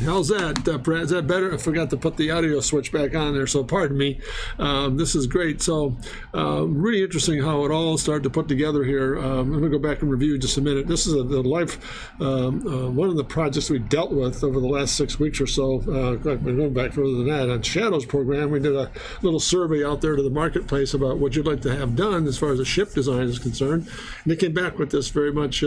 How's that, Brad? Is that better? I forgot to put the audio switch back on there, so pardon me. This is great. So really interesting how it all started to put together here. I'm going to go back and review just a minute. This is one of the projects we dealt with over the last 6 weeks or so. Going back further than that, on Shadow's program, we did a little survey out there to the marketplace about what you'd like to have done as far as the ship design is concerned. And they came back with this very much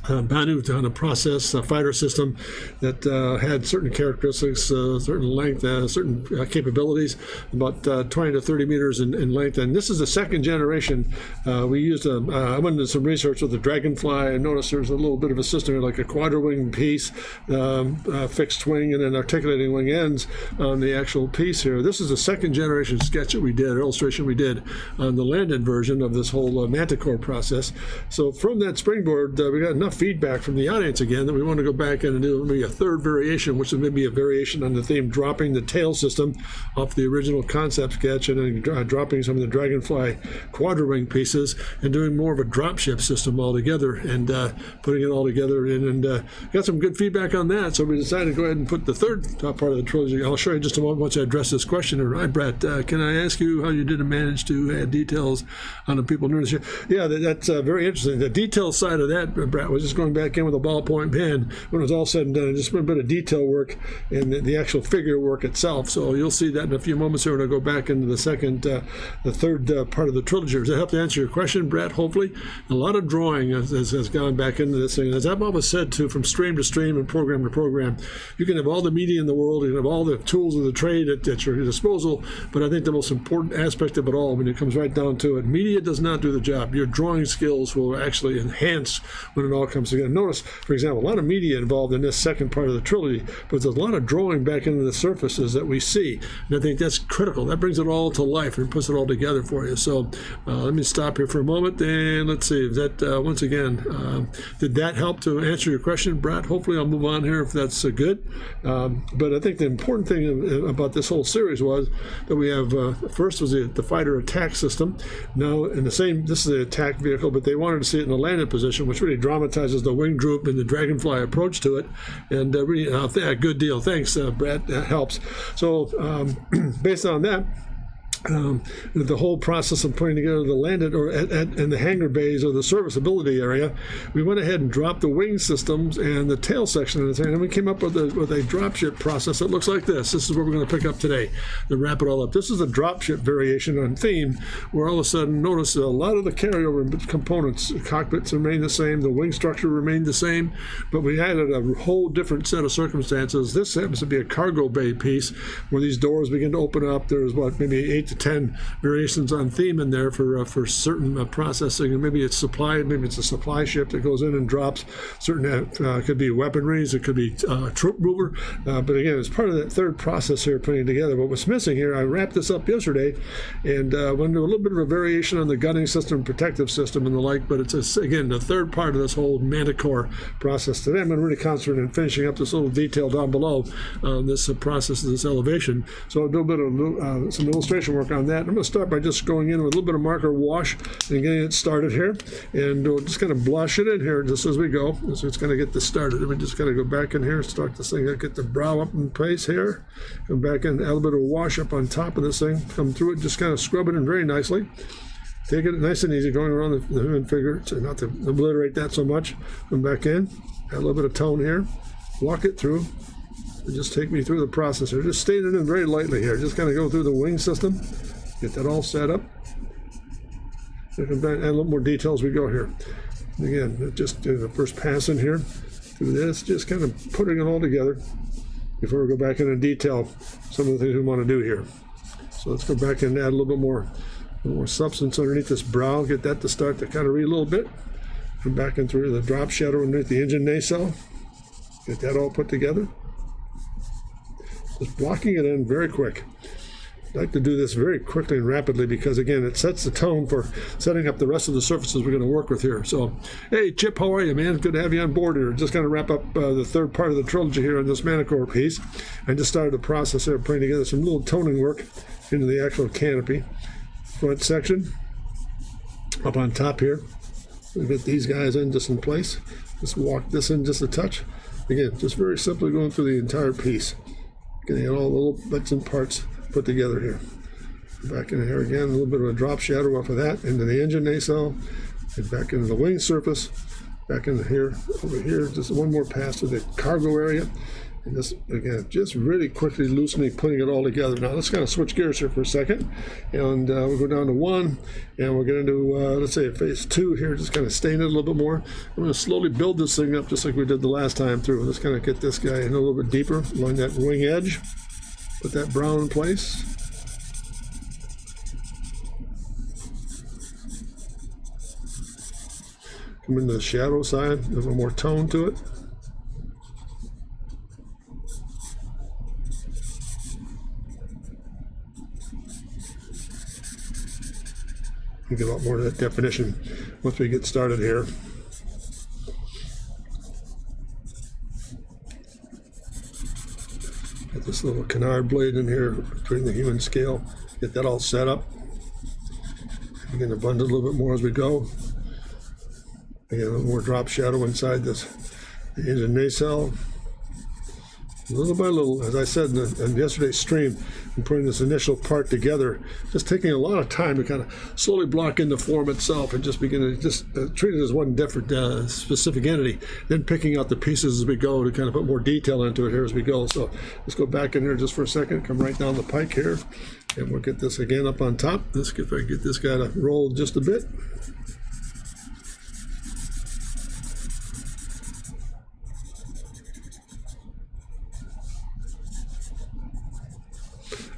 Banu on a process, a fighter system that had certain characteristics, certain length, certain capabilities, about 20 to 30 meters in length. And this is the second generation. We used I went into some research with the Dragonfly. I noticed there's a little bit of a system here, like a quadra-wing piece, fixed wing, and then articulating wing ends on the actual piece here. This is a second generation sketch that we did, illustration we did on the landed version of this whole Manticore process. So from that springboard, we got enough feedback from the audience again that we want to go back in and do maybe a third variation, which is maybe a variation on the theme, dropping the tail system off the original concept sketch and then dropping some of the Dragonfly quadra-wing pieces and doing more of a dropship system altogether and putting it all together and got some good feedback on that. So we decided to go ahead and put the third part of the trilogy. I'll show you just a moment once I address this question. All right, Brett, can I ask you how you did manage to add details on the people near this year? Yeah, that's very interesting. The detail side of that, Brett, was just going back in with a ballpoint pen when it was all said and done, just a bit of detail work and the actual figure work itself. So you'll see that in a few moments here when I go back into the third part of the trilogy. Does that help to answer your question, Brett? Hopefully. A lot of drawing has gone back into this thing. As I've always said, too, from stream to stream and program to program, you can have all the media in the world, you can have all the tools of the trade at your disposal, but I think the most important aspect of it all, when it comes right down to it, media does not do the job. Your drawing skills will actually enhance when it all comes together. Notice, for example, a lot of media involved in this second part of the trilogy, but there's a lot of drawing back into the surfaces that we see. And I think that's critical. That brings it all to life and puts it all together for you. So let me stop here for a moment and let's see. Is that, once again, did that help to answer your question, Brett? Hopefully I'll move on here if that's good. But I think the important thing about this whole series was that we have, first was the fighter attack system. Now, in the same, this is the attack vehicle, but they wanted to see it in a landed position, which really dramatizes the wing droop and the Dragonfly approach to it. And really, good deal. Thanks, Brett. That helps. So based on that, the whole process of putting together the landed or in the hangar bays or the serviceability area, we went ahead and dropped the wing systems and the tail section of the thing, and we came up with a dropship process that looks like this. This is what we're going to pick up today to wrap it all up. This is a dropship variation on theme, where all of a sudden, notice a lot of the carryover components, cockpits remain the same, the wing structure remained the same, but we added a whole different set of circumstances. This happens to be a cargo bay piece where these doors begin to open up. There's maybe 8 to 10 variations on theme in there for certain processing, and maybe it's a supply ship that goes in and drops certain could be weaponries, it could be troop mover, but again, it's part of that third process here putting together. But what's missing here, I wrapped this up yesterday and went to a little bit of a variation on the gunning system, protective system and the like, but it's again the third part of this whole Manticore process. Today I'm going to really concentrate on finishing up this little detail down below on this process of this elevation. So I'll do a bit of some illustration work on that. I'm going to start by just going in with a little bit of marker wash and getting it started here, and we'll just kind of blush it in here just as we go. So it's going to get this started. We just got to go back in here, start this thing, get the brow up in place here, come back in, add a little bit of wash up on top of this thing, come through it, just kind of scrub it in very nicely. Take it nice and easy, going around the human figure, so not to obliterate that so much. Come back in, add a little bit of tone here, walk it through, and just take me through the process here. Just stain it in very lightly here. Just kind of go through the wing system, get that all set up. Add a little more detail as we go here. Again, just do the first pass in here through this, just kind of putting it all together before we go back into detail some of the things we want to do here. So let's go back and add a little bit more substance underneath this brow, get that to start to kind of read a little bit. Come back in through the drop shadow underneath the engine nacelle. Get that all put together. Just blocking it in very quick. I like to do this very quickly and rapidly because, again, it sets the tone for setting up the rest of the surfaces we're going to work with here. So, hey, Chip, how are you, man? Good to have you on board here. Just going to wrap up the third part of the trilogy here on this Manticore piece. I just started the process here of putting together some little toning work into the actual canopy. Front section up on top here. We'll get these guys in just in place. Just walk this in just a touch. Again, just very simply going through the entire piece, getting all the little bits and parts put together here. Back in here again, a little bit of a drop shadow off of that into the engine nacelle, and back into the wing surface, back into here, over here, just one more pass to the cargo area. And this, again, just really quickly loosening, putting it all together. Now, let's kind of switch gears here for a second. And we'll go down to 1, and we'll get into, let's say, phase 2 here, just kind of stain it a little bit more. I'm going to slowly build this thing up just like we did the last time through. Let's kind of get this guy in a little bit deeper along that wing edge. Put that brown in place. Come into the shadow side, a little more tone to it. You get a lot more of that definition once we get started here. Get this little canard blade in here between the human scale. Get that all set up. Begin to blend it a little bit more as we go. Again, a little more drop shadow inside the engine nacelle. Little by little, as I said in yesterday's stream, I'm putting this initial part together, just taking a lot of time to kind of slowly block in the form itself and just begin to just treat it as one different specific entity, then picking out the pieces as we go to kind of put more detail into it here as we go. So let's go back in here just for a second, come right down the pike here, and we'll get this again up on top. Let's see if I can get this guy to roll just a bit.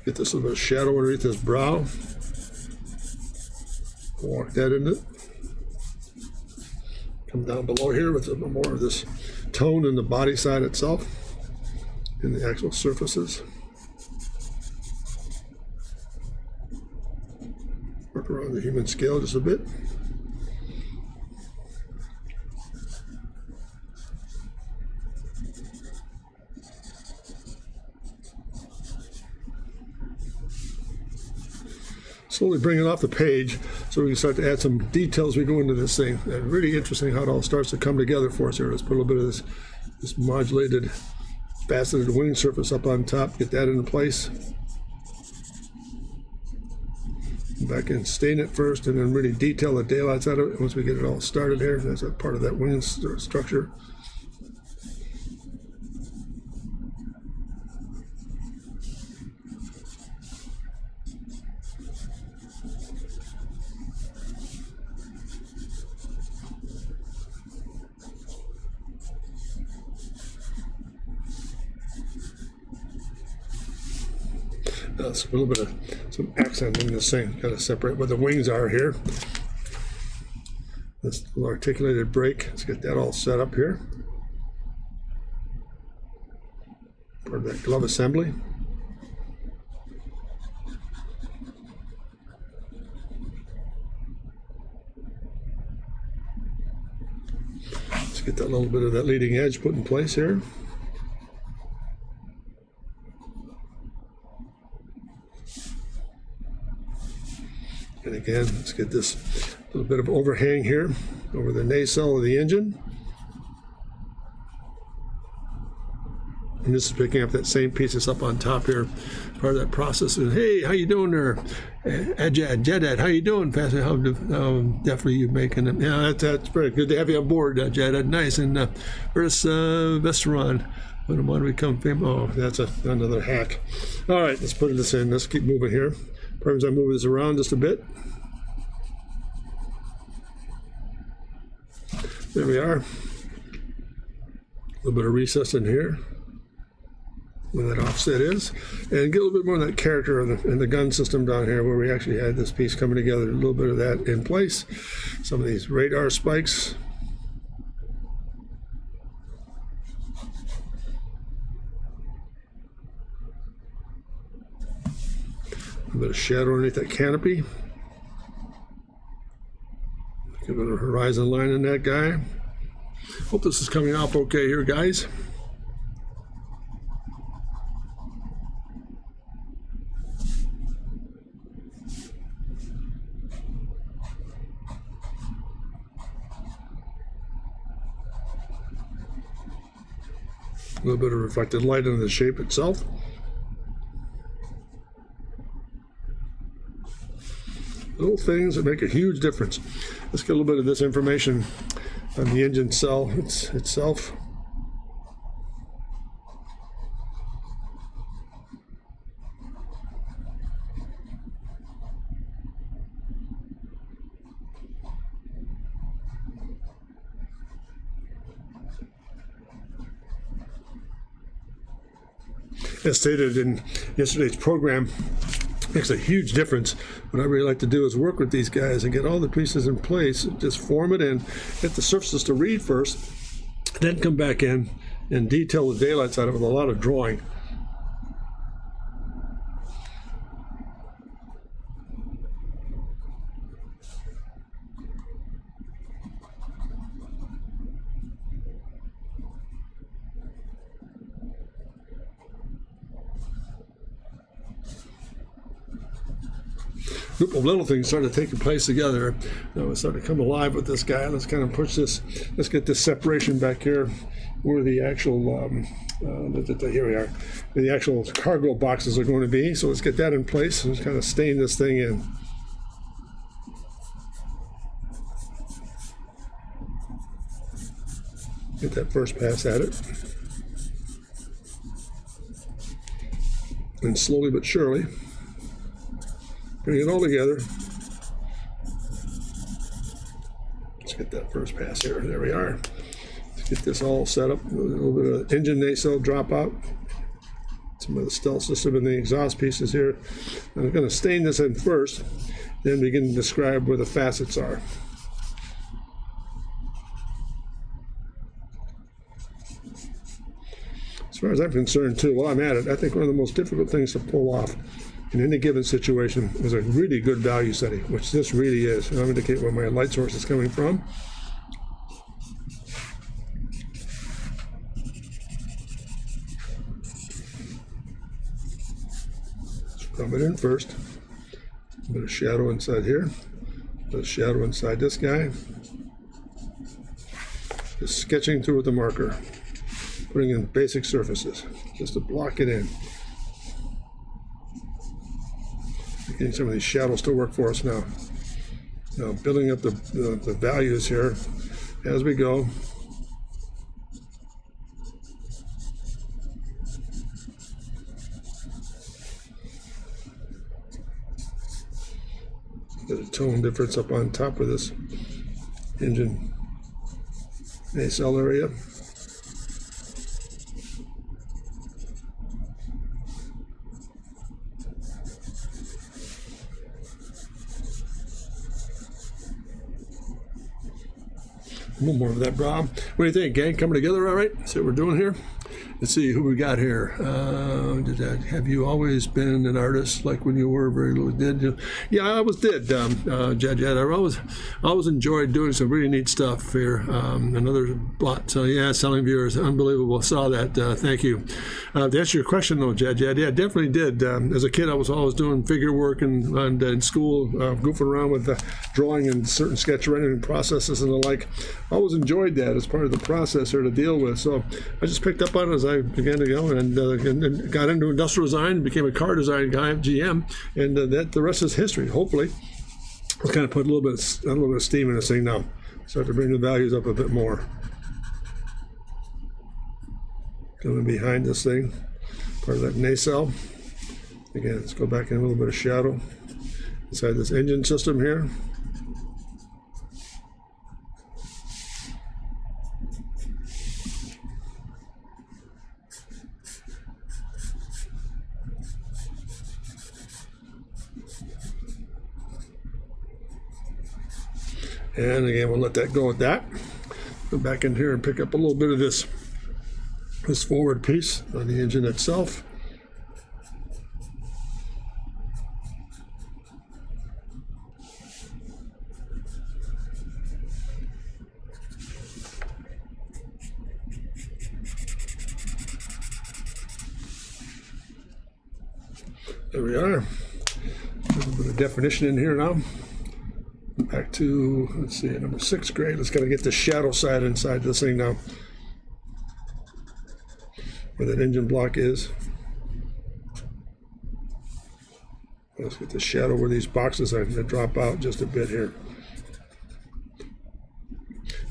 Get this little bit of shadow underneath his brow. Walk that in it. Come down below here with a little more of this tone in the body side itself, in the actual surfaces. Work around the human scale just a bit. Slowly bring it off the page so we can start to add some details as we go into this thing. Really interesting how it all starts to come together for us here. Let's put a little bit of this modulated faceted wing surface up on top, get that into place. Back in, stain it first, and then really detail the daylights out of it once we get it all started here. That's a part of that wing structure. A little bit of some accent in this thing, kind of separate where the wings are here. This little articulated brake, let's get that all set up here. Part of that glove assembly. Let's get that little bit of that leading edge put in place here. And again, let's get this little bit of overhang here over the nacelle of the engine. And this is picking up that same piece that's up on top here, part of that process. And hey, how you doing there? Jedad, how you doing? Pastor, how definitely you making it. Yeah, that's very good to have you on board, Jedad. Nice. And where's Vesteron? When I want to become famous. Oh, that's another hack. All right, let's put this in. Let's keep moving here. Perhaps I move this around just a bit. There we are. A little bit of recess in here, where that offset is, and get a little bit more of that character in the gun system down here, where we actually had this piece coming together. A little bit of that in place. Some of these radar spikes. A bit of shadow underneath that canopy. Give it a horizon line in that guy. Hope this is coming off okay here, guys. A little bit of reflected light into the shape itself. Little things that make a huge difference. Let's get a little bit of this information on the engine cell itself. As stated in yesterday's program, makes a huge difference. What I really like to do is work with these guys and get all the pieces in place, just form it in, get the surfaces to read first, then come back in and detail the daylights out of it with a lot of drawing. Group of little things started taking place together. Now we started to come alive with this guy. Let's kind of push this. Let's get this separation back here, where the actual here we are. The actual cargo boxes are going to be. So let's get that in place and just kind of stain this thing in. Get that first pass at it, and slowly but surely bring it all together. Let's get that first pass here. There we are. Let's get this all set up. A little bit of engine nacelle drop out. Some of the stealth system and the exhaust pieces here. I'm going to stain this in first, then begin to describe where the facets are. As far as I'm concerned, too, while I'm at it, I think one of the most difficult things to pull off in any given situation is a really good value setting, which this really is. And I'll indicate where my light source is coming from. Let's rub it in first. A bit of shadow inside here. A bit of shadow inside this guy. Just sketching through with the marker. Putting in basic surfaces, just to block it in. Getting some of these shadows to work for us now. Now building up the values here as we go. There's a tone difference up on top of this engine nacelle area. A little more of that, Bob. What do you think, gang? Coming together all right? See what we're doing here? Let's see who we got here. Have you always been an artist, like when you were very little? Did you? Yeah, I always did, Jed. I always enjoyed doing some really neat stuff here. Another bot, so yeah, selling viewers, unbelievable. Saw that. Thank you. To answer your question, though, Jed, yeah, definitely did. As a kid, I was always doing figure work and in school, goofing around with drawing and certain sketch rendering processes and the like. I always enjoyed that as part of the process here to deal with. So I just picked up on it as I began to go and got into industrial design, became a car design guy at GM, and that the rest is history. Hopefully, we'll kind of put a little bit of steam in this thing now. Start to bring the values up a bit more. Coming behind this thing, part of that nacelle. Again, let's go back in a little bit of shadow inside this engine system here. And again, we'll let that go at that. Go back in here and pick up a little bit of this forward piece on the engine itself. There we are. A little bit of definition in here now. Back to, let's see, number 6 grade. Let's kind of get the shadow side inside this thing now. where that engine block is. Let's get the shadow where these boxes are going to drop out just a bit here.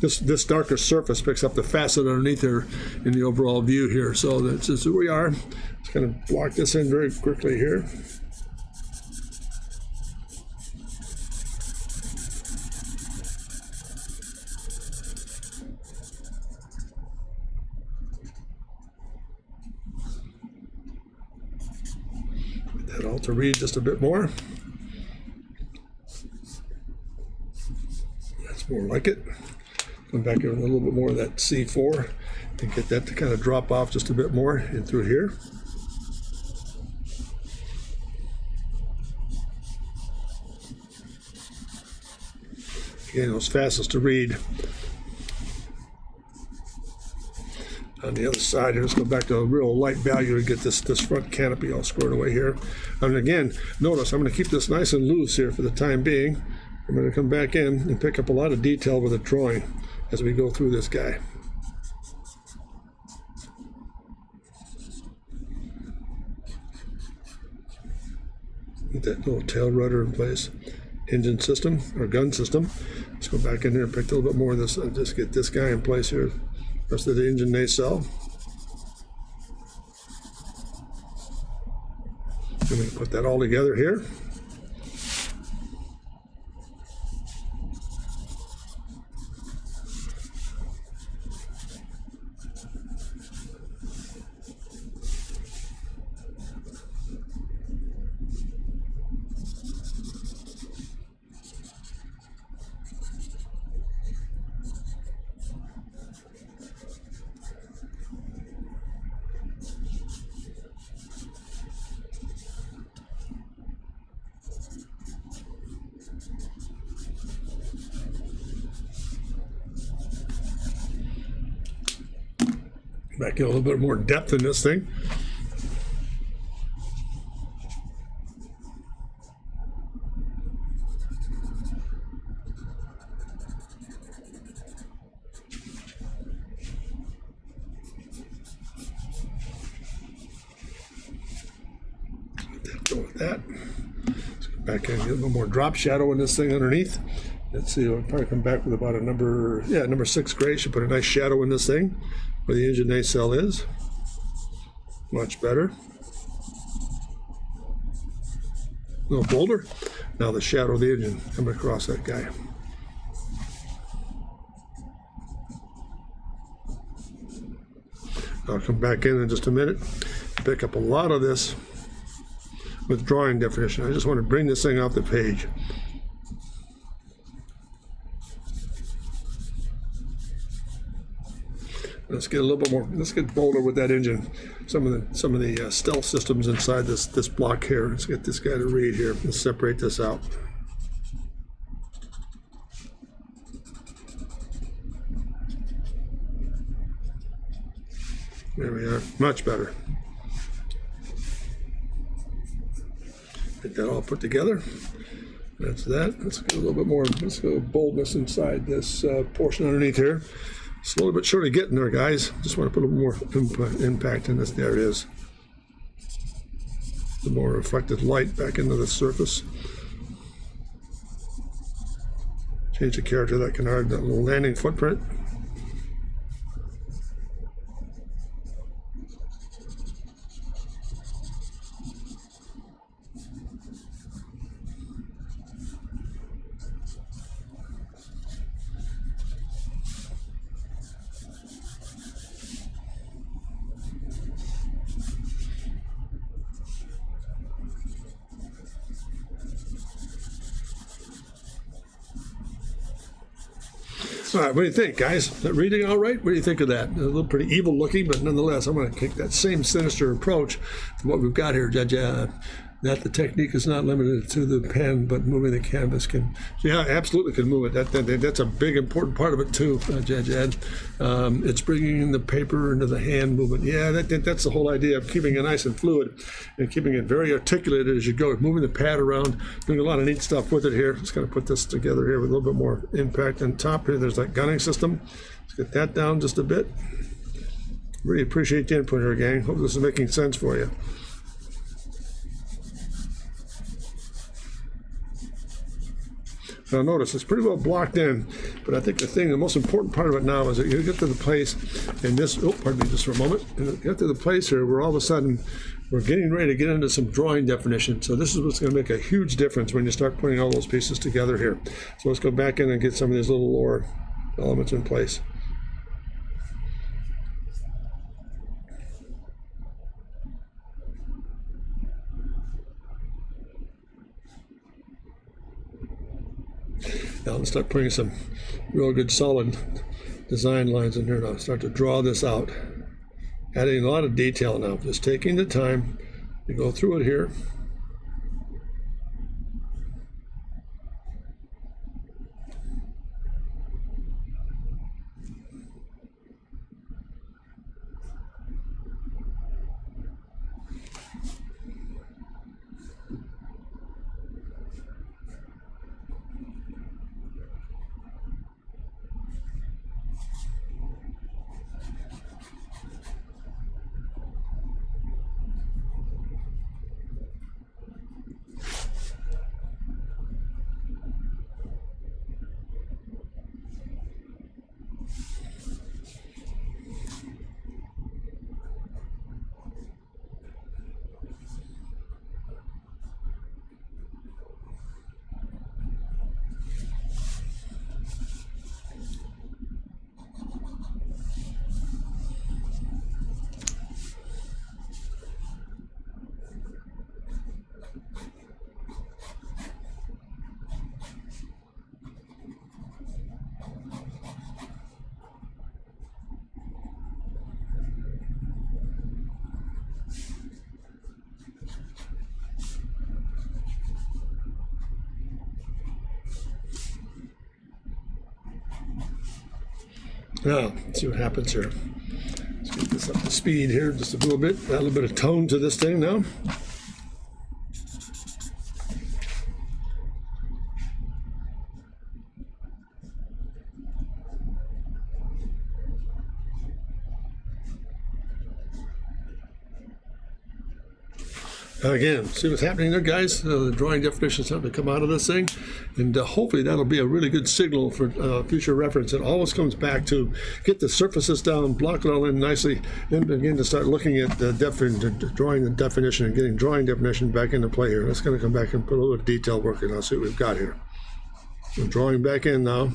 This darker surface picks up the facet underneath here in the overall view here. So that's just who we are. Just going to block this in very quickly here. Get that all to read just a bit more. That's more like it. Come back in a little bit more of that C4 and get that to kind of drop off just a bit more in through here. Again, those fastest to read. On the other side, let's go back to a real light value to get this front canopy all squared away here. And again, notice I'm going to keep this nice and loose here for the time being. I'm going to come back in and pick up a lot of detail with a drawing as we go through this guy. Get that little tail rudder in place. Engine system, or gun system. Let's go back in there and pick a little bit more of this. Just get this guy in place here. Rest of the engine nacelle. And we can put that all together here. Back in a little bit more depth in this thing. Go with that. Let's go back in and get a little more drop shadow in this thing underneath. Let's see, I'll probably come back with about a number 6 gray. Should put a nice shadow in this thing where the engine nacelle is. Much better. A little bolder. Now the shadow of the engine coming across that guy. I'll come back in just a minute, pick up a lot of this with drawing definition. I just want to bring this thing off the page. Let's get a little bit more. Let's get bolder with that engine. Some of the stealth systems inside this block here. Let's get this guy to read here. Let's separate this out. There we are. Much better. Get that all put together. That's that. Let's get a little bit more. Let's go boldness inside this portion underneath here. Slowly but surely getting there, guys. Just want to put a little more impact in this. There it is. The more reflected light back into the surface. Change the character of that canard, that little landing footprint. All right, what do you think, guys? Is that reading all right? What do you think of that? A little pretty evil looking, but nonetheless, I'm going to take that same sinister approach to what we've got here, Judge. That the technique is not limited to the pen, but moving the canvas can, yeah, absolutely can move it. That's a big, important part of it too, Judge Ed. It's bringing the paper into the hand movement. Yeah, that's the whole idea of keeping it nice and fluid and keeping it very articulated as you go, moving the pad around, doing a lot of neat stuff with it here. Just going to put this together here with a little bit more impact on top here. There's that gunning system. Let's get that down just a bit. Really appreciate the input here, gang. Hope this is making sense for you. Now notice it's pretty well blocked in, but I think the most important part of it now is that you get to the place, and this, pardon me just for a moment, and get to the place here where all of a sudden we're getting ready to get into some drawing definition. So this is what's going to make a huge difference when you start putting all those pieces together here. So let's go back in and get some of these little lower elements in place. Now let's start putting some real good solid design lines in here now. Start to draw this out. Adding a lot of detail now. Just taking the time to go through it here. Now, let's see what happens here. Let's get this up to speed here just a little bit. Add a little bit of tone to this thing now. Again, see what's happening there, guys? The drawing definitions have to come out of this thing, and hopefully that'll be a really good signal for future reference. It always comes back to get the surfaces down, block it all in nicely, then begin to start looking at the drawing the definition and getting drawing definition back into play here. Let's kind of come back and put a little bit of detail work in. I'll see what we've got here. So drawing back in now.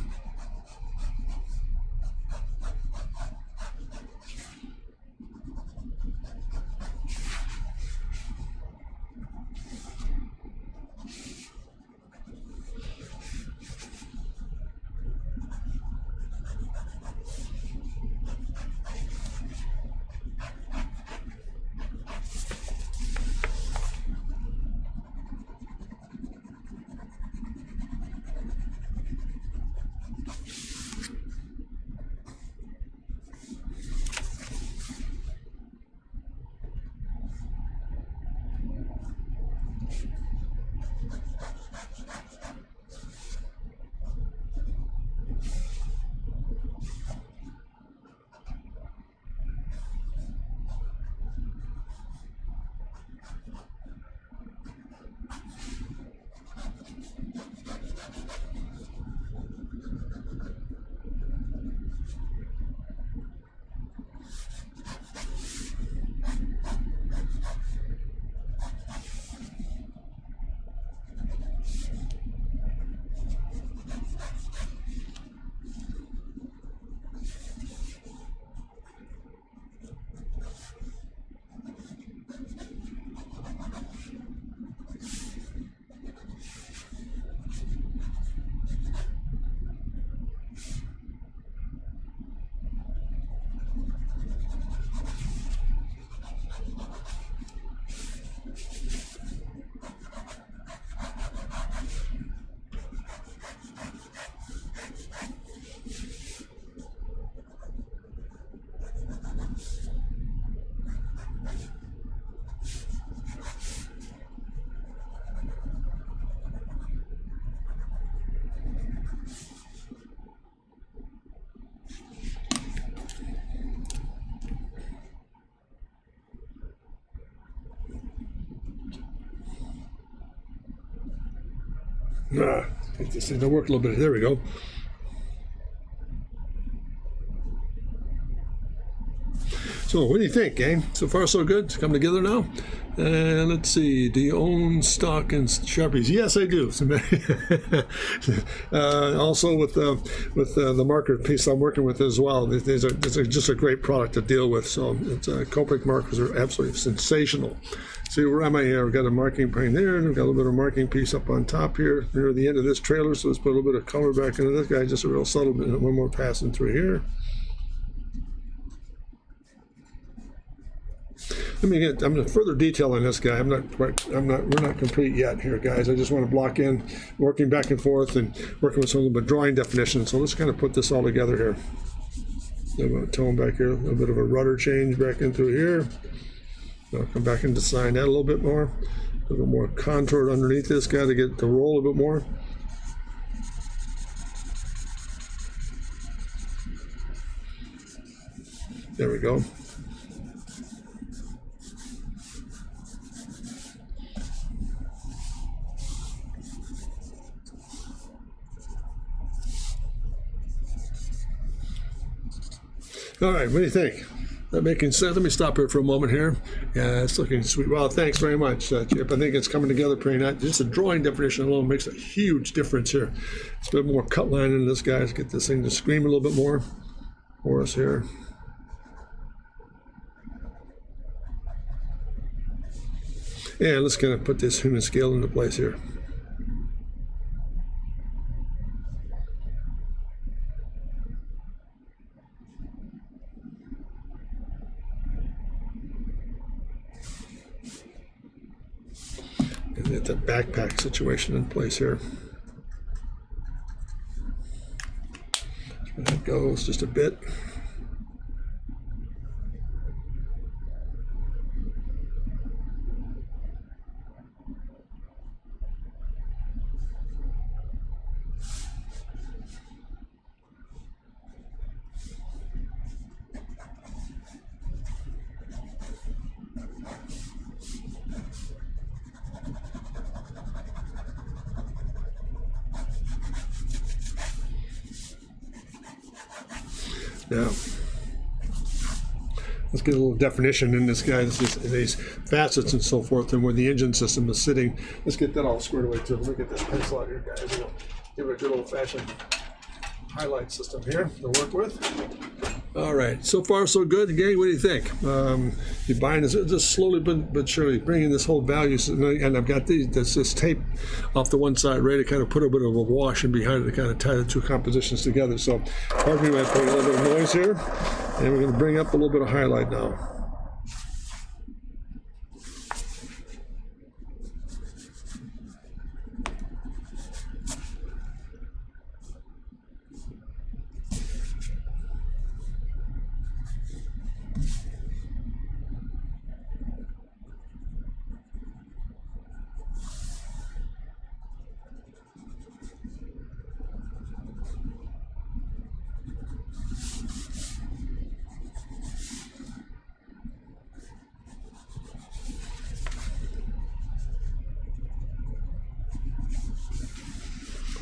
Get this thing to work a little bit. There we go. So what do you think, gang? So far, so good. It's come together now. And let's see. Do you own stock in Sharpies? Yes, I do. Also with the marker piece I'm working with as well. These are just a great product to deal with. So it's Copic markers are absolutely sensational. See, where am I here? We've got a marking point there, and we've got a little bit of marking piece up on top here near the end of this trailer. So let's put a little bit of color back into this guy. Just a real subtle bit. One more passing through here. I'm going to further detail on this guy. We're not complete yet here, guys. I just want to block in, working back and forth and working with some little bit of drawing definition. So let's kind of put this all together here. I'm going to tone back here, a little bit of a rudder change back in through here. I'll come back and design that a little bit more. A little more contoured underneath this guy to get it to roll a bit more. There we go. All right, what do you think? That making sense? Let me stop here for a moment here. Yeah, it's looking sweet. Well, thanks very much, Chip. I think it's coming together pretty nice. Just a drawing definition alone makes a huge difference here. It's a bit more cut line in this, guys. Get this thing to scream a little bit more for us here. And let's kind of put this human scale into place here. Get the backpack situation in place here. That goes just a bit. Now, let's get a little definition in this guy, these facets and so forth, and where the engine system is sitting. Let's get that all squared away too. Let me get this pencil out here, guys. We'll give it a good old-fashioned highlight system here to work with. All right, so far so good. Gary, what do you think? You're buying this just slowly but surely, bringing this whole value, and I've got this tape off the one side ready to kind of put a bit of a wash in behind it to kind of tie the two compositions together. So pardon me, I'm putting a little bit of noise here, and we're going to bring up a little bit of highlight now.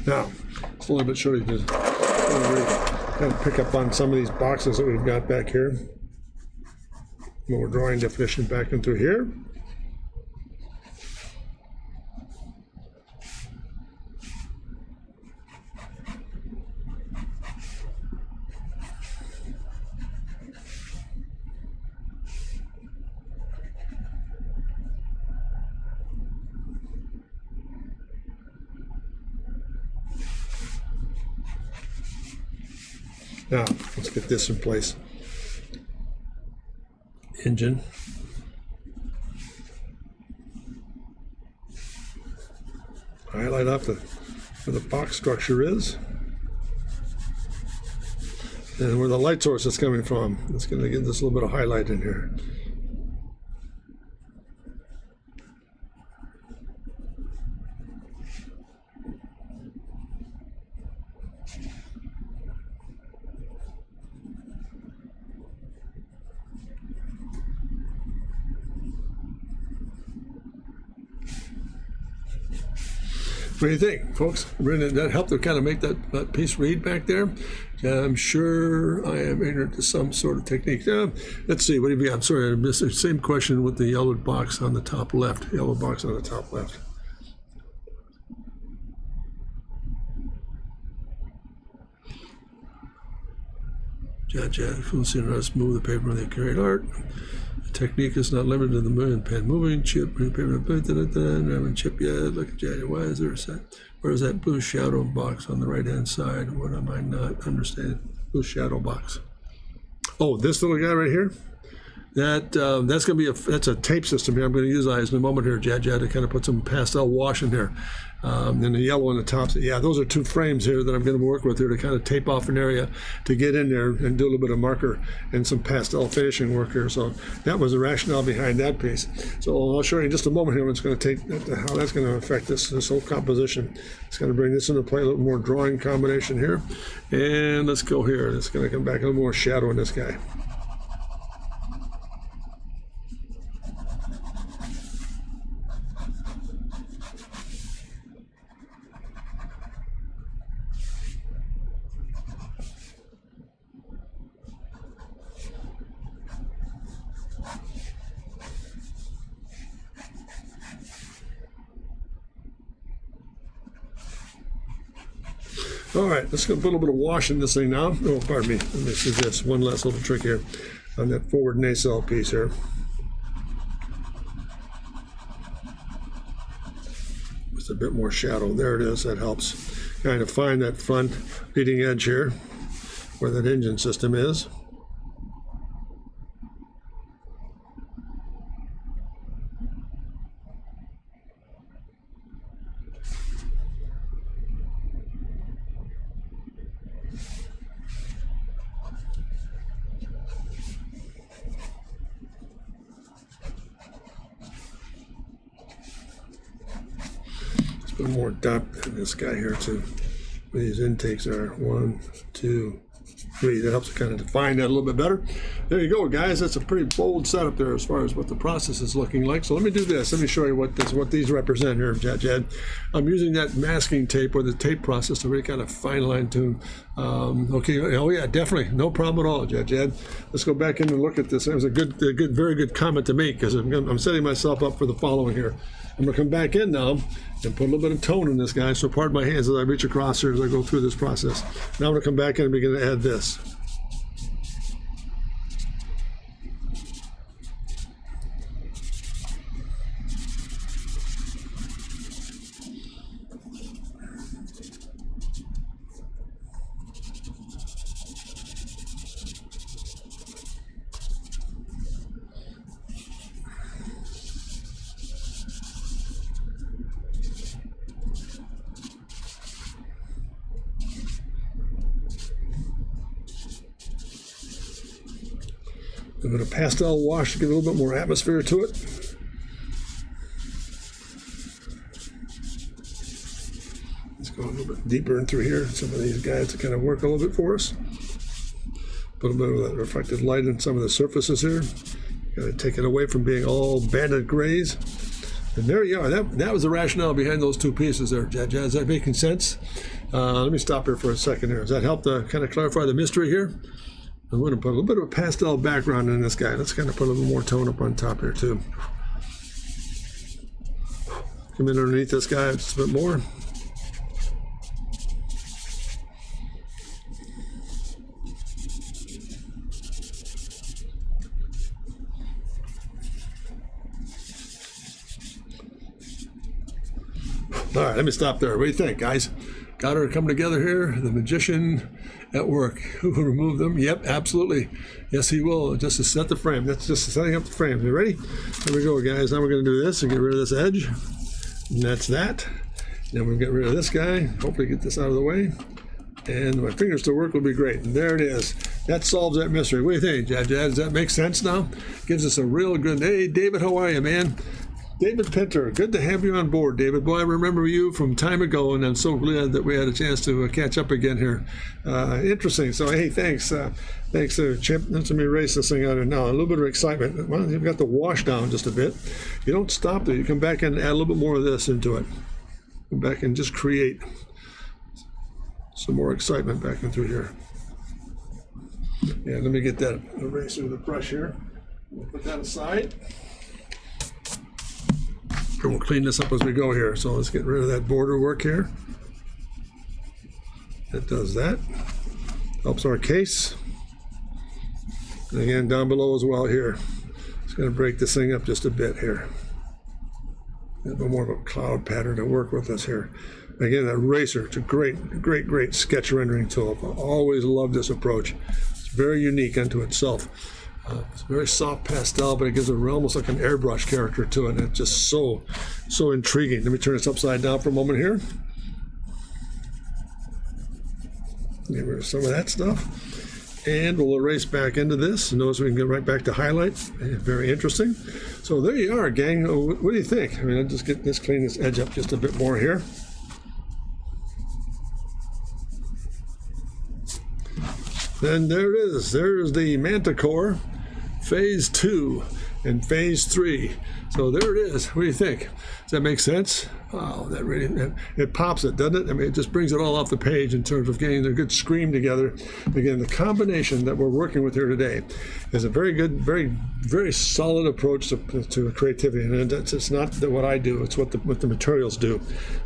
Now, slowly but surely, just kind of pick up on some of these boxes that we've got back here. More drawing definition back in through here. Now, let's get this in place. Engine. Highlight off where the box structure is. And where the light source is coming from. It's going to get this little bit of highlight in here. What do you think, folks? Did that help to kind of make that piece read back there? I'm sure I am ignorant to some sort of technique. Let's see, what do you got? I'm sorry, I missed the same question with the yellow box on the top left. Yellow box on the top left. Let's see how to move the paper when they create art. The technique is not limited to the moving pen. Moving chip, paper, chip, yeah, look at Jack. Why is there a set? Where is that blue shadow box on the right-hand side? What am I not understanding? Blue shadow box. Oh, this little guy right here? That's going to be that's a tape system here. I'm going to utilize in a moment here, Jad, to kind of put some pastel wash in here. And the yellow on the top. Yeah, those are 2 frames here that I'm going to work with here to kind of tape off an area to get in there and do a little bit of marker and some pastel finishing work here. So that was the rationale behind that piece. So I'll show you in just a moment here what's going to take, how that's going to affect this whole composition. It's going to bring this into play, a little more drawing combination here. And let's go here. It's going to come back a little more shadow in this guy. All right, let's go put a little bit of wash in this thing now. Oh, pardon me. Let me see this. One last little trick here on that forward nacelle piece here. Just a bit more shadow. There it is. That helps kind of find that front leading edge here where that engine system is. A little more depth in this guy here too. Where these intakes are 1, 2, 3. That helps to kind of define that a little bit better. There you go, guys. That's a pretty bold setup there as far as what the process is looking like. So let me do this. Let me show you what these represent here, Jed. I'm using that masking tape or the tape process to really kind of fine line tune. Okay. Oh yeah, definitely. No problem at all, Jed. Let's go back in and look at this. That was a very good comment to make because I'm setting myself up for the following here. I'm going to come back in now and put a little bit of tone in this guy. So pardon my hands as I reach across here as I go through this process. Now I'm going to come back in and begin to add this. A bit of pastel wash to give a little bit more atmosphere to it. Let's go a little bit deeper in through here. Some of these guys to kind of work a little bit for us. Put a bit of that reflected light in some of the surfaces here. Got to take it away from being all banded grays. And there you are. That was the rationale behind those 2 pieces there, Jed. Is that making sense? Let me stop here for a second here. Does that help to kind of clarify the mystery here? I'm going to put a little bit of a pastel background in this guy. Let's kind of put a little more tone up on top here too. Come in underneath this guy just a bit more. All right, let me stop there. What do you think, guys? Got her to come together here. The magician at work. Who will remove them? Yep, absolutely. Yes, he will. Just to set the frame. That's just setting up the frame. You ready? Here we go, guys. Now we're going to do this and get rid of this edge. And that's that. Then we'll get rid of this guy. Hopefully get this out of the way. And my fingers to work will be great. And there it is. That solves that mystery. What do you think, Jad? Does that make sense now? Gives us a real good... Hey, David, how are you, man? David Pinter, good to have you on board, David. Boy, I remember you from time ago, and I'm so glad that we had a chance to catch up again here. Interesting. So, hey, thanks. Thanks, Chip. Let me erase this thing out of now. A little bit of excitement. Well, you've got the wash down just a bit. You don't stop there. You come back and add a little bit more of this into it. go back and just create some more excitement back in through here. Yeah, let me get that eraser with the brush here. We'll put that aside. And we'll clean this up as we go here. So let's get rid of that border work here. That does that. Helps our case. And again, down below as well here. It's going to break this thing up just a bit here. A bit more of a cloud pattern to work with us here. Again, that eraser, it's a great sketch rendering tool. I've always loved this approach. It's very unique unto itself. It's a very soft pastel, but it gives it almost like an airbrush character to it. And it's just so intriguing. Let me turn this upside down for a moment here. Get rid of some of that stuff. And we'll erase back into this. And notice we can get right back to highlight. Very interesting. So there you are, gang. What do you think? I mean, I'll just clean this edge up just a bit more here. Then there it is. There's the Manticore Phase 2 and Phase 3. So there it is. What do you think? Does that make sense? Wow, that really, it pops it, doesn't it? I mean, it just brings it all off the page in terms of getting a good scream together. Again, the combination that we're working with here today is a very good, very solid approach to creativity. And it's not what I do, it's what the materials do.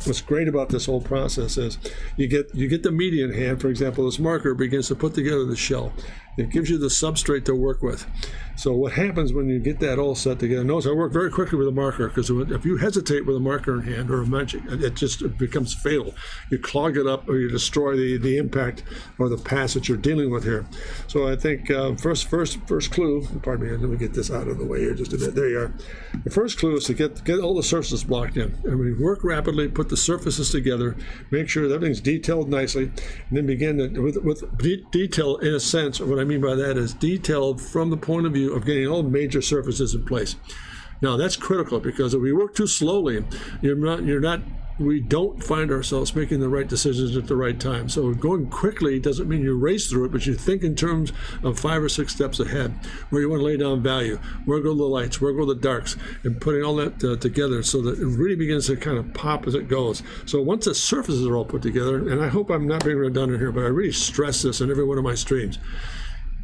What's great about this whole process is you get the media in hand. For example, this marker begins to put together the shell. It gives you the substrate to work with. So what happens when you get that all set together? Notice I work very quickly with a marker, because if you hesitate with a marker in hand or a magic, it becomes fatal. You clog it up or you destroy the impact or the pass that you're dealing with here. So I think first clue, pardon me, let me get this out of the way here just a bit. There you are. The first clue is to get all the surfaces blocked in. And we work rapidly, put the surfaces together, make sure that everything's detailed nicely, and then begin with detail in a sense. What I mean by that is detailed from the point of view of getting all major surfaces in place. Now that's critical, because if we work too slowly, we don't find ourselves making the right decisions at the right time. So going quickly doesn't mean you race through it, but you think in terms of 5 or 6 steps ahead, where you want to lay down value, where go the lights, where go the darks, and putting all that together so that it really begins to kind of pop as it goes. So once the surfaces are all put together, and I hope I'm not being redundant here, but I really stress this in every one of my streams,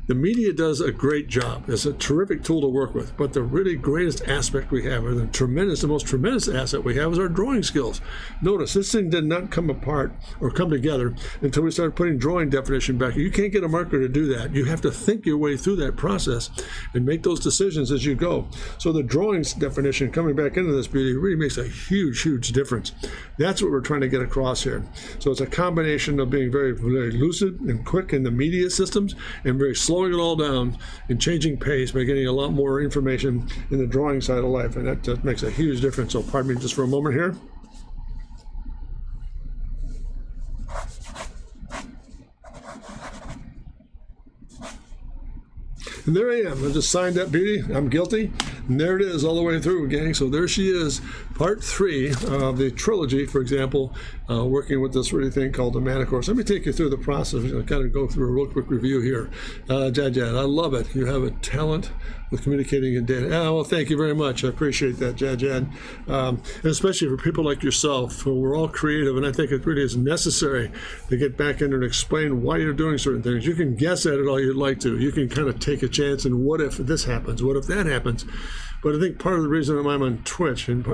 the media does a great job. It's a terrific tool to work with, but the really greatest aspect we have, or the most tremendous asset we have, is our drawing skills. Notice this thing did not come apart or come together until we started putting drawing definition back. You can't get a marker to do that. You have to think your way through that process and make those decisions as you go. So the drawings definition coming back into this beauty really makes a huge difference. That's what we're trying to get across here. So it's a combination of being very lucid and quick in the media systems, and very slowing it all down and changing pace by getting a lot more information in the drawing side of life, and that makes a huge difference. So pardon me just for a moment here. And there I am. I just signed that beauty. I'm guilty. And there it is all the way through, gang. So there she is, part 3 of the trilogy, for example, working with this really thing called the Manticore. So let me take you through the process. I'll kind of go through a real quick review here. Jad, I love it. You have a talent with communicating in data. Well, thank you very much. I appreciate that, Jad. And especially for people like yourself, who we're all creative, and I think it really is necessary to get back in and explain why you're doing certain things. You can guess at it all you'd like to. You can kind of take a chance and what if this happens? What if that happens? But I think part of the reason I'm on Twitch, and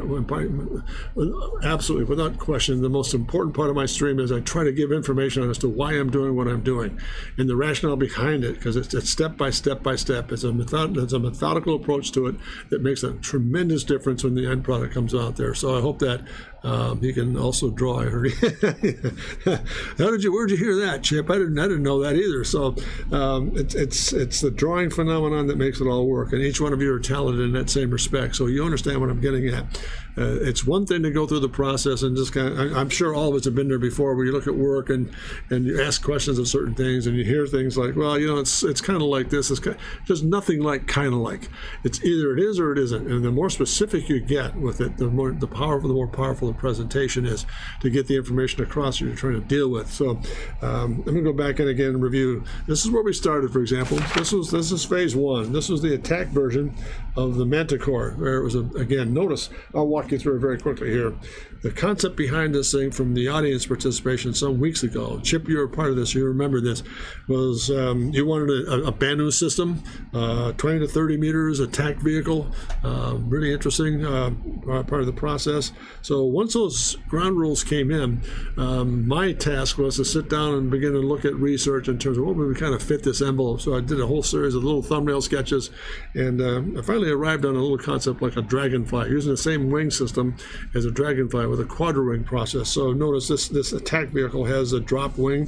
absolutely, without question, the most important part of my stream is I try to give information as to why I'm doing what I'm doing and the rationale behind it, because it's step by step by step. It's a methodical approach to it that makes a tremendous difference when the end product comes out there. So I hope that you can also draw. I heard. Where'd you hear that, Chip? I didn't know that either. So it's the drawing phenomenon that makes it all work, and each one of you are talented in that same respect. So you understand what I'm getting at. It's one thing to go through the process and just kind of, I'm sure all of us have been there before, where you look at work and you ask questions of certain things and you hear things like, well, it's kind of like this. There's nothing like kind of like. It's either it is or it isn't. And the more specific you get with it, the more powerful the presentation is to get the information across you're trying to deal with. So let me go back in again and review. This is where we started, for example. This is phase 1. This was the attack version of the Manticore, where it was, again, notice, I'll walk you through it very quickly here. the concept behind this thing from the audience participation some weeks ago, Chip, you were part of this, you remember this, was you wanted a Banu system, 20 to 30 meters, attack vehicle, really interesting part of the process. So once those ground rules came in, my task was to sit down and begin to look at research in terms of what would we kind of fit this envelope. So I did a whole series of little thumbnail sketches, and I finally arrived on a little concept like a dragonfly, using the same wing system as a dragonfly with a quadri-wing process. So notice this attack vehicle has a drop wing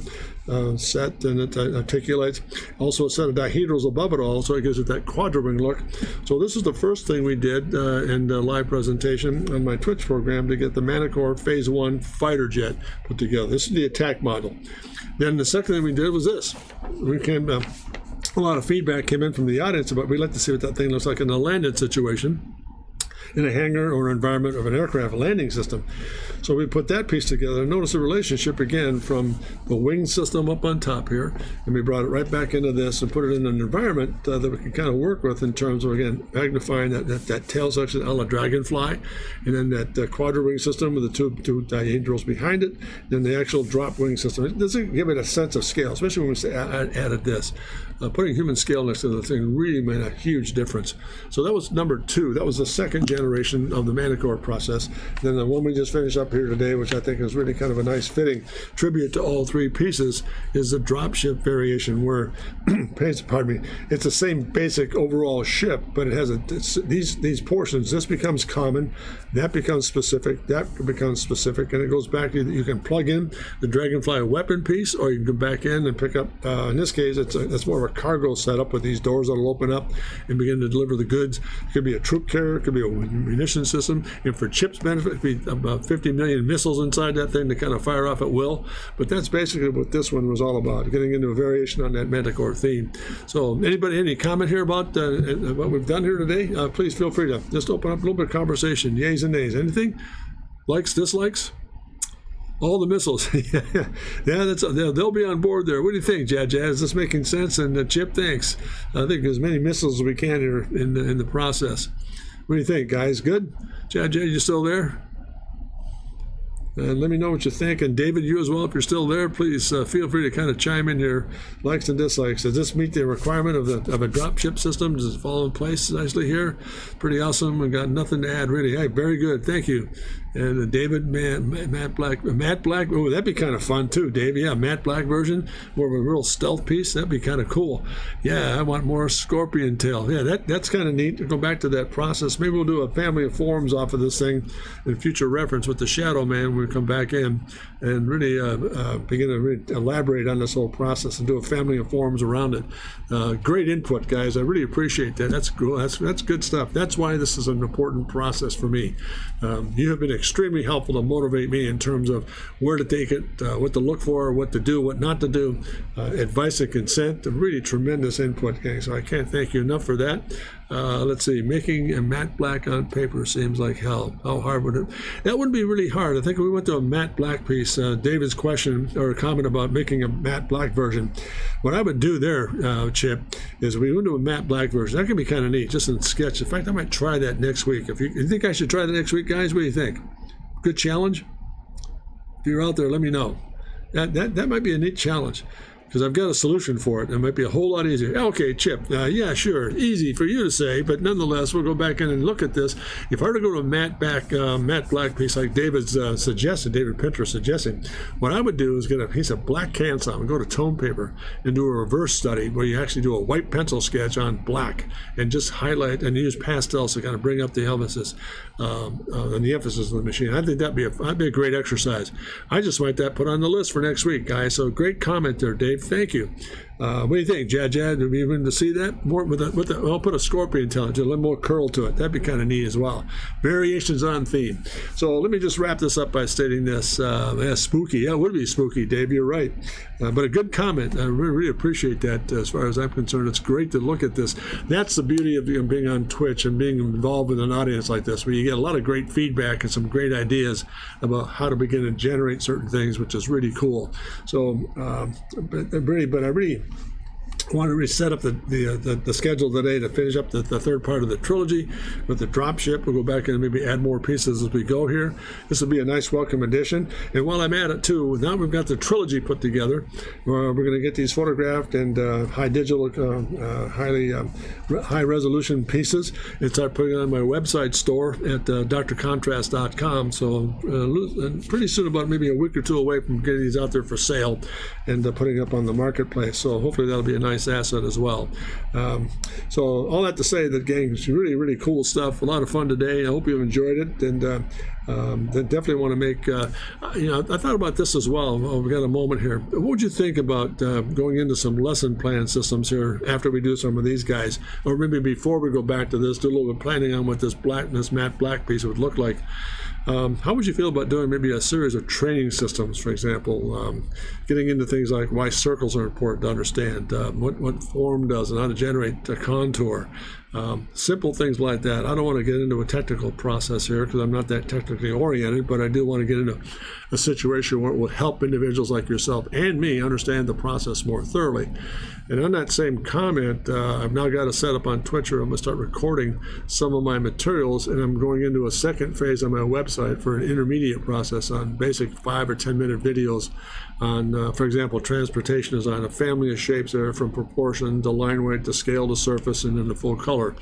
set, and it articulates. Also a set of dihedrals above it all, so it gives it that quadri-wing look. So this is the first thing we did in the live presentation on my Twitch program to get the Manticore Phase 1 fighter jet put together. This is the attack model. Then the second thing we did was this. We came a lot of feedback came in from the audience about we'd like to see what that thing looks like in a landed situation, in a hangar or environment of an aircraft landing system. So we put that piece together, and notice the relationship again from the wing system up on top here, and we brought it right back into this and put it in an environment that we can kind of work with in terms of, again, magnifying that tail section a la dragonfly, and then that quadri-wing system with the two dihedrals behind it, then the actual drop wing system. It doesn't give it a sense of scale, especially when we added this. Putting human scale next to the thing really made a huge difference. So that was number 2. That was the second generation of the Manticore process. Then the one we just finished up here today, which I think is really kind of a nice fitting tribute to all 3 pieces, is the Dropship variation, where pardon me, it's the same basic overall ship, but it has these portions. This becomes common, that becomes specific, that becomes specific, and it goes back to you can plug in the Dragonfly weapon piece, or you can go back in and pick up. In this case, it's more of a cargo setup with these doors that'll open up and begin to deliver the goods. It could be a troop carrier, it could be a munition system, and for Chip's benefit, it could be about 50 million missiles inside that thing to kind of fire off at will. But that's basically what this one was all about, getting into a variation on that Manticore theme. So anybody, any comment here about what we've done here today? Please feel free to just open up a little bit of conversation, yays and nays. Anything? Likes, dislikes? All the missiles. Yeah, they'll be on board there. What do you think, Jazz? Is this making sense? And Chip, thanks. I think as many missiles as we can here in the process. What do you think, guys? Good? Jazz, you still there? And let me know what you think. And David, you as well, if you're still there, please feel free to kind of chime in your likes and dislikes. Does this meet the requirement of a dropship system? Does it fall in place nicely here? Pretty awesome. We've got nothing to add, really. Hey, very good. Thank you. And David, Matt Black. Oh, that'd be kind of fun too, Dave. Yeah, Matt Black version, more of a real stealth piece. That'd be kind of cool. Yeah, I want more scorpion tail. Yeah, that's kind of neat to go back to that process. Maybe we'll do a family of forums off of this thing in future reference with the Shadow Man when we come back in and really begin to really elaborate on this whole process and do a family of forums around it. Great input, guys. I really appreciate that. That's cool. That's good stuff. That's why this is an important process for me. You have been extremely helpful to motivate me in terms of where to take it, what to look for, what to do, what not to do, advice and consent. Really tremendous input, gang. So I can't thank you enough for that. Let's see, making a matte black on paper seems like hell. How hard would it? That wouldn't be really hard. I think if we went to a matte black piece, David's question or comment about making a matte black version, what I would do there, Chip, is we went to a matte black version. That could be kind of neat, just in sketch. In fact, I might try that next week. If you think I should try that next week, guys, what do you think? Good challenge? If you're out there, let me know. That might be a neat challenge, because I've got a solution for it. It might be a whole lot easier. Okay, Chip, yeah, sure, easy for you to say, but nonetheless, we'll go back in and look at this. If I were to go to a matte black piece like David Pinterest suggesting, what I would do is get a piece of black CanSon and go to tone paper and do a reverse study where you actually do a white pencil sketch on black and just highlight and use pastels to kind of bring up the emphasis and the emphasis of the machine. I think that'd be a great exercise. I just might put on the list for next week, guys. So great comment there, Dave. Thank you. What do you think, Jad? Do we even to see that more I'll put a scorpion tail, just a little more curl to it. That'd be kind of neat as well. Variations on theme. So let me just wrap this up by stating this. Spooky. Yeah, it would be spooky, Dave. You're right. But a good comment. I really appreciate that. As far as I'm concerned, it's great to look at this. That's the beauty of being on Twitch and being involved with an audience like this, where you get a lot of great feedback and some great ideas about how to begin to generate certain things, which is really cool. So, but I really want to reset up the schedule today to finish up the third part of the trilogy with the Dropship. We'll go back and maybe add more pieces as we go here. This will be a nice welcome addition. And while I'm at it too, now we've got the trilogy put together. We're going to get these photographed and high resolution pieces and start putting it on my website store at drcontrast.com. So pretty soon, about maybe a week or two away from getting these out there for sale and putting up on the marketplace. So hopefully that'll be a nice asset as well. So all that to say that, gang, it's really, really cool stuff. A lot of fun today. I hope you've enjoyed it, and definitely want to make, I thought about this as well. We've got a moment here. What would you think about going into some lesson plan systems here after we do some of these guys, or maybe before we go back to this, do a little bit of planning on what this matte black piece would look like? How would you feel about doing maybe a series of training systems, for example, getting into things like why circles are important to understand, what form does and how to generate a contour, simple things like that. I don't want to get into a technical process here because I'm not that technically oriented, but I do want to get into a situation where it will help individuals like yourself and me understand the process more thoroughly. And on that same comment, I've now got a setup on Twitch where I'm going to start recording some of my materials, and I'm going into a second phase on my website for an intermediate process on basic 5 or 10 minute videos on, for example, transportation design, a family of shapes there from proportion to line weight to scale to surface and then to full color.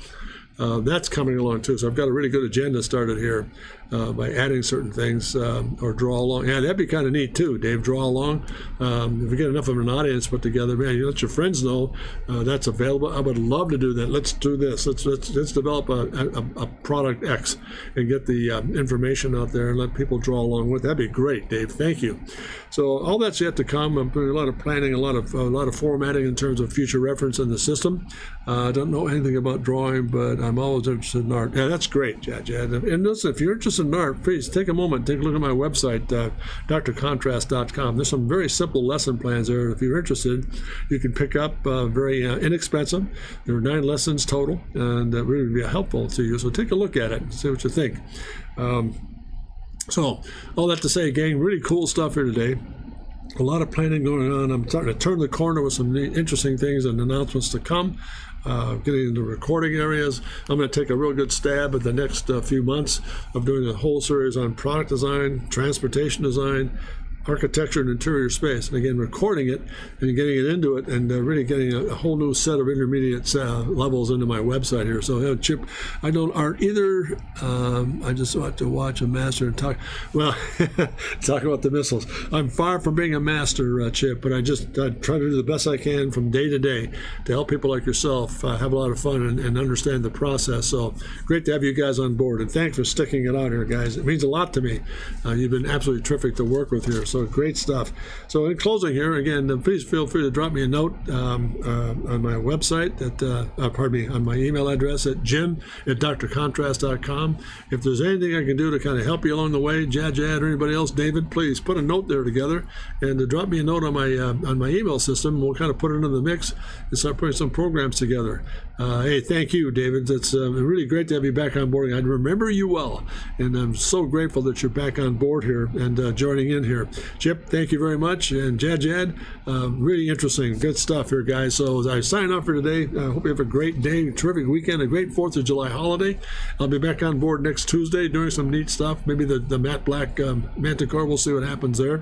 That's coming along too. So I've got a really good agenda started here by adding certain things or draw along. Yeah, that'd be kind of neat too, Dave. Draw along. If we get enough of an audience put together, man, you let your friends know that's available. I would love to do that. Let's do this. Let's develop a product X and get the information out there and let people draw along with. That'd be great, Dave. Thank you. So all that's yet to come. I'm doing a lot of planning, a lot of formatting in terms of future reference in the system. I don't know anything about drawing, but I'm always interested in art. Yeah, that's great, Jad. And listen, if you're interested in art, please take a moment, take a look at my website, drcontrast.com. There's some very simple lesson plans there. If you're interested, you can pick up very inexpensive. There are 9 lessons total, and that really would be helpful to you. So take a look at it and see what you think. So all that to say, gang, really cool stuff here today. A lot of planning going on. I'm starting to turn the corner with some interesting things and announcements to come. Getting into recording areas. I'm going to take a real good stab at the next few months of doing a whole series on product design, transportation design, architecture and interior space, and again recording it and getting it into it, and really getting a whole new set of intermediate levels into my website here. So Chip, I don't art either. I just want to watch a master and talk. Well, talk about the missiles. I'm far from being a master, Chip, but I try to do the best I can from day to day to help people like yourself have a lot of fun and understand the process. So great to have you guys on board, and thanks for sticking it out here, guys. It means a lot to me. You've been absolutely terrific to work with here. So great stuff. So in closing here, again, please feel free to drop me a note on my website, on my email address at jim@drcontrast.com. If there's anything I can do to kind of help you along the way, Jad or anybody else, David, please put a note there together and drop me a note on my email system. We'll kind of put it into the mix and start putting some programs together. Hey, thank you, David. It's really great to have you back on board. I remember you well, and I'm so grateful that you're back on board here and joining in here. Chip, thank you very much. And Jad, really interesting, good stuff here, guys. So as I sign off for today, I hope you have a great day, terrific weekend, a great 4th of July holiday. I'll be back on board next Tuesday doing some neat stuff, maybe the matte black Manticore. We'll see what happens there.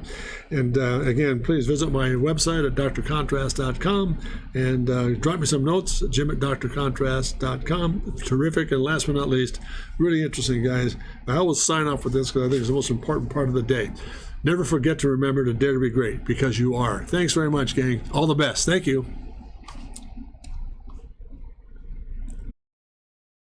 And again, please visit my website at drcontrast.com and drop me some notes, jim@drcontrast.com. Terrific. And last but not least, really interesting, guys. I always sign off with this because I think it's the most important part of the day. Never forget to remember to dare to be great, because you are. Thanks very much, gang. All the best. Thank you.